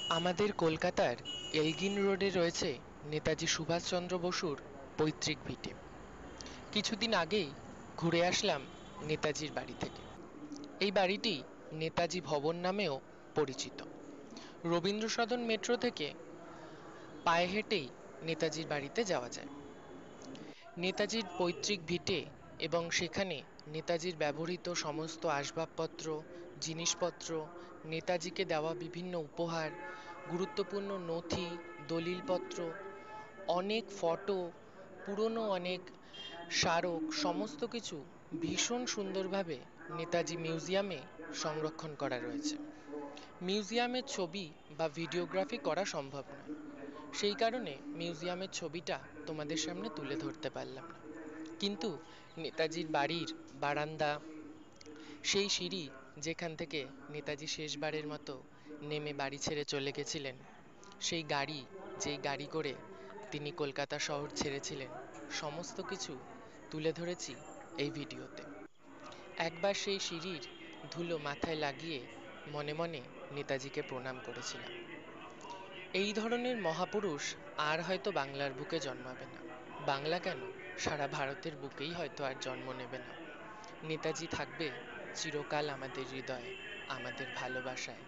আমাদের কলকাতার এলগিন রোডে রয়েছে নেতাজি সুভাষচন্দ্র বসুর পৈতৃক ভিটে। কিছুদিন আগেই ঘুরে আসলাম নেতাজির বাড়ি থেকে। এই বাড়িটি নেতাজি ভবন নামেও পরিচিত। রবীন্দ্র সদন মেট্রো থেকে পায়ে হেঁটেই নেতাজির বাড়িতে যাওয়া যায়। নেতাজির পৈতৃক ভিটে এবং সেখানে নেতাজির ব্যবহৃত সমস্ত আসবাবপত্র, জিনিসপত্র, নেতাজিকে দেওয়া বিভিন্ন উপহার, গুরুত্বপূর্ণ নথি, দলিলপত্র, অনেক ফটো, পুরনো অনেক স্মারক, সমস্ত কিছু ভীষণ সুন্দরভাবে নেতাজি মিউজিয়ামে সংরক্ষণ করা রয়েছে। মিউজিয়ামের ছবি বা ভিডিওগ্রাফি করা সম্ভব নয়, সেই কারণে মিউজিয়ামের ছবিটা তোমাদের সামনে তুলে ধরতে পারলাম না। কিন্তু নেতাজির বাড়ির বারান্দা, সেই সিঁড়ি যেখান থেকে নেতাজি শেষবারের মতো নেমে বাড়ি ছেড়ে চলে গেছিলেন, সেই গাড়ি, যেই গাড়ি করে তিনি কলকাতা শহর ছেড়েছিলেন, সমস্ত কিছু তুলে ধরেছি এই ভিডিওতে। একবার সেই সিঁড়ির ধুলো মাথায় লাগিয়ে মনে মনে নেতাজিকে প্রণাম করেছিলাম। এই ধরনের মহাপুরুষ আর হয়তো বাংলার বুকে জন্মাবে না। বাংলা কেন, সারা ভারতের বুকেই হয়তো আর জন্ম নেবে না। নেতাজি থাকবে চিরকাল আমাদের হৃদয়ে, আমাদের ভালোবাসায়।